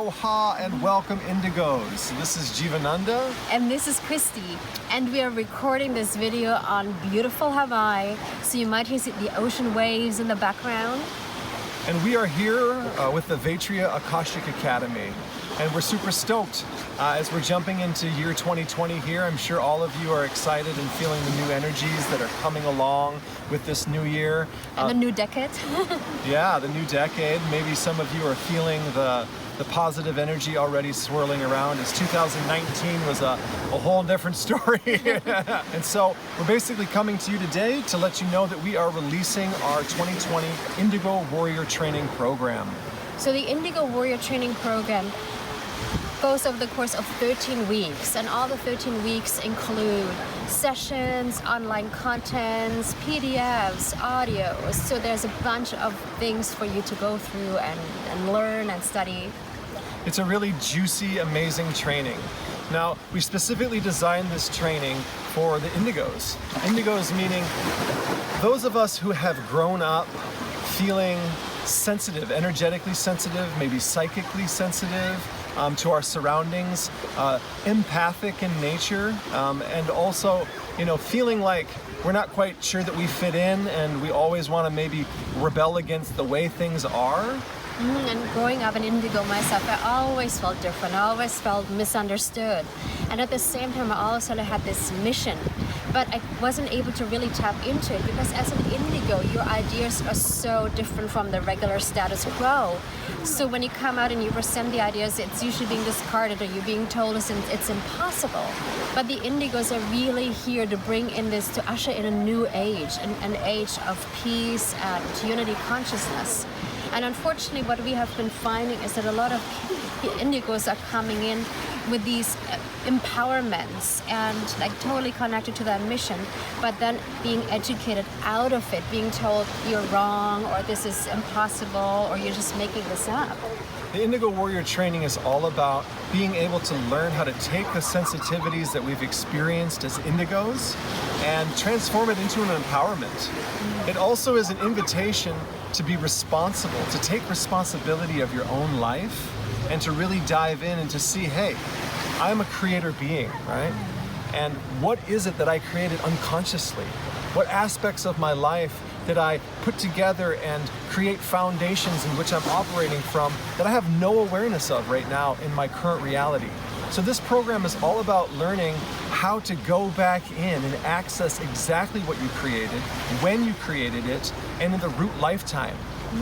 Aloha and welcome Indigos. This is Jivananda. And this is Christy. And we are recording this video on beautiful Hawaii. So you might hear the ocean waves in the background. And we are here with the Vatria Akashic Academy. And we're super stoked as we're jumping into year 2020 here. I'm sure all of you are excited and feeling the new energies that are coming along with this new year. And the new decade. Yeah, the new decade. Maybe some of you are feeling the positive energy already swirling around, as 2019 was a whole different story. And so we're basically coming to you today to let you know that we are releasing our 2020 Indigo Warrior Training Program. So the Indigo Warrior Training Program goes over the course of 13 weeks, and all the 13 weeks include sessions, online contents, PDFs, audios. So there's a bunch of things for you to go through and learn and study. It's a really juicy, amazing training. Now, we specifically designed this training for the Indigos. Indigos meaning those of us who have grown up feeling sensitive, energetically sensitive, maybe psychically sensitive to our surroundings, empathic in nature, and also, feeling like we're not quite sure that we fit in, and we always want to maybe rebel against the way things are. And growing up in Indigo myself, I always felt different. I always felt misunderstood. And at the same time, I also had this mission, but I wasn't able to really tap into it because as an Indigo, your ideas are so different from the regular status quo. So when you come out and you present the ideas, it's usually being discarded or you're being told it's impossible. But the Indigos are really here to bring in this, to usher in a new age, an age of peace and unity consciousness. And unfortunately, what we have been finding is that a lot of Indigos are coming in with these empowerments and totally connected to that mission, but then being educated out of it, being told you're wrong or this is impossible or you're just making this up. The Indigo Warrior Training is all about being able to learn how to take the sensitivities that we've experienced as Indigos and transform it into an empowerment. It also is an invitation to be responsible, to take responsibility of your own life and to really dive in and to see, hey, I'm a creator being, right? And what is it that I created unconsciously? What aspects of my life did I put together and create foundations in which I'm operating from that I have no awareness of right now in my current reality? So this program is all about learning how to go back in and access exactly what you created, when you created it, and in the root lifetime.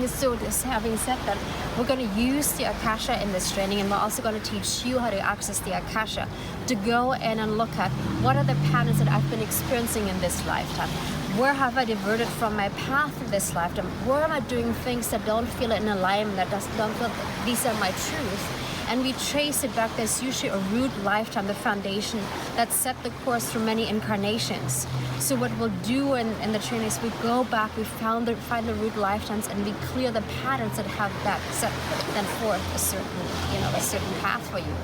So this having said that, we're going to use the Akasha in this training, and we're also going to teach you how to access the Akasha, to go in and look at what are the patterns that I've been experiencing in this lifetime. Where have I diverted from my path in this lifetime? Where am I doing things that don't feel in alignment, that don't feel these are my truth? And we trace it back. There's usually a root lifetime, the foundation that set the course through many incarnations. So what we'll do in the training is we go back, we find the root lifetimes, and we clear the patterns that have that set then forth a certain path for you.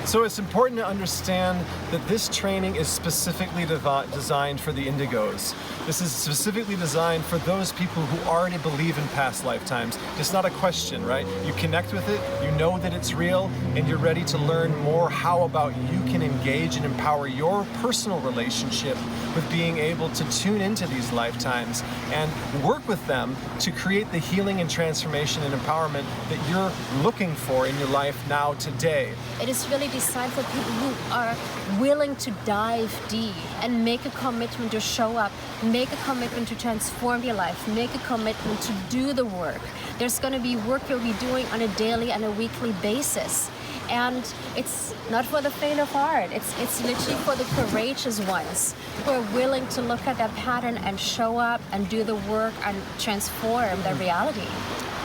So it's important to understand that this training is specifically designed for the Indigos. This is specifically designed for those people who already believe in past lifetimes. It's not a question, right? You connect with it, you know that it's real, and you're ready to learn more how about you can engage and empower your personal relationship with being able to tune into these lifetimes and work with them to create the healing and transformation and empowerment that you're looking for in your life now today. It is really designed for people who are willing to dive deep and make a commitment to show up, make a commitment to transform your life, make a commitment to do the work. There's going to be work you'll be doing on a daily and a weekly basis. And it's not for the faint of heart. It's literally for the courageous ones who are willing to look at that pattern and show up and do the work and transform their reality.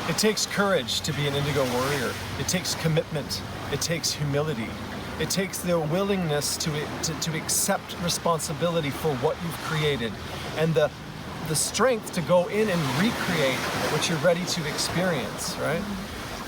It takes courage to be an Indigo warrior. It takes commitment. It takes humility. It takes the willingness to accept responsibility for what you've created and the strength to go in and recreate what you're ready to experience, right?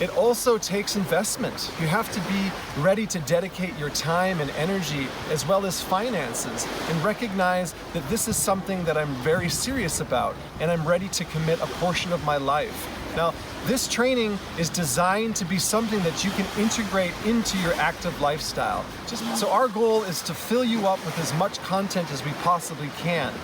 It also takes investment. You have to be ready to dedicate your time and energy as well as finances and recognize that this is something that I'm very serious about and I'm ready to commit a portion of my life Now, this training is designed to be something that you can integrate into your active lifestyle. So our goal is to fill you up with as much content as we possibly can.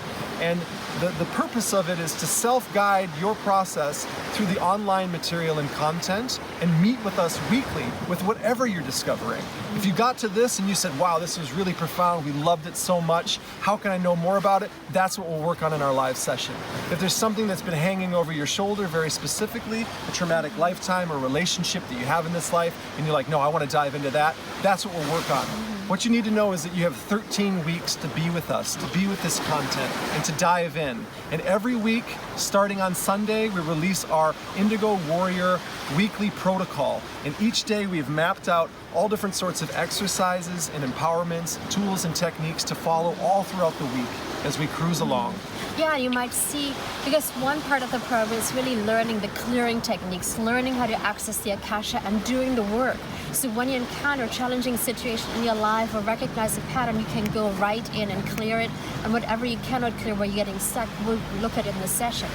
And the purpose of it is to self-guide your process through the online material and content and meet with us weekly with whatever you're discovering. If you got to this and you said, wow, this was really profound, we loved it so much, how can I know more about it? That's what we'll work on in our live session. If there's something that's been hanging over your shoulder very specifically, a traumatic lifetime or relationship that you have in this life, and you're like, no, I want to dive into that, that's what we'll work on. What you need to know is that you have 13 weeks to be with us, to be with this content, and to dive in. And every week, starting on Sunday, we release our Indigo Warrior weekly protocol. And each day we've mapped out all different sorts of exercises and empowerments, tools and techniques to follow all throughout the week as we cruise along. Yeah, you might see, because one part of the program is really learning the clearing techniques, learning how to access the Akasha and doing the work. So when you encounter a challenging situation in your life or recognize a pattern, you can go right in and clear it. And whatever you cannot clear where you're getting stuck, we'll look at it in the session.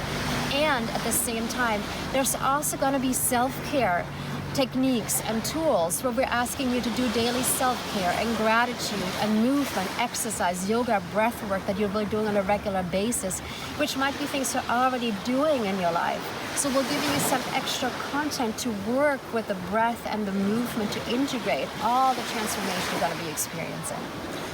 And at the same time, there's also going to be self-care techniques and tools where we're asking you to do daily self-care and gratitude and movement, exercise, yoga, breath work that you'll be doing on a regular basis, which might be things you're already doing in your life. So we're giving you some extra content to work with the breath and the movement to integrate all the transformation you're going to be experiencing.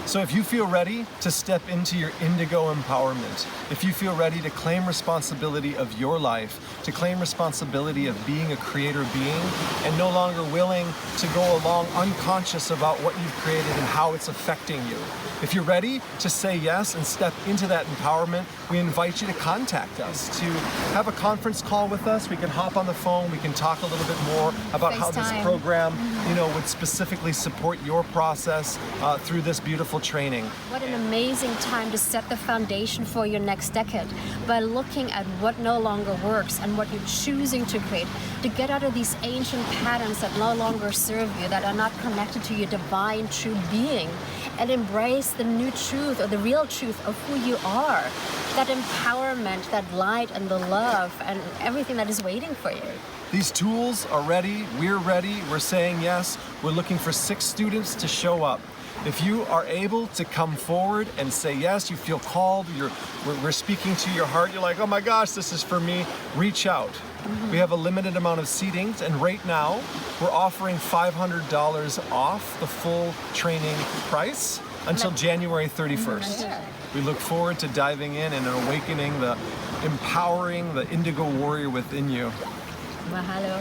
So if you feel ready to step into your Indigo empowerment, if you feel ready to claim responsibility of your life, to claim responsibility of being a creator being, and no longer willing to go along unconscious about what you've created and how it's affecting you, if you're ready to say yes and step into that empowerment, we invite you to contact us, to have a conference call with us. We can hop on the phone, we can talk a little bit more about how this program, would specifically support your process through this beautiful training. What an amazing time to set the foundation for your next decade by looking at what no longer works and what you're choosing to create, to get out of these ancient patterns that no longer serve you, that are not connected to your divine true being, and embrace the new truth or the real truth of who you are. That empowerment, that light and the love and everything that is waiting for you. These tools are ready, we're saying yes. We're looking for 6 students to show up. If you are able to come forward and say yes, you feel called, we're speaking to your heart, you're like, oh my gosh, this is for me, reach out. We have a limited amount of seatings, and right now we're offering $500 off the full training price until January 31st. We look forward to diving in and awakening empowering the Indigo Warrior within you. Mahalo.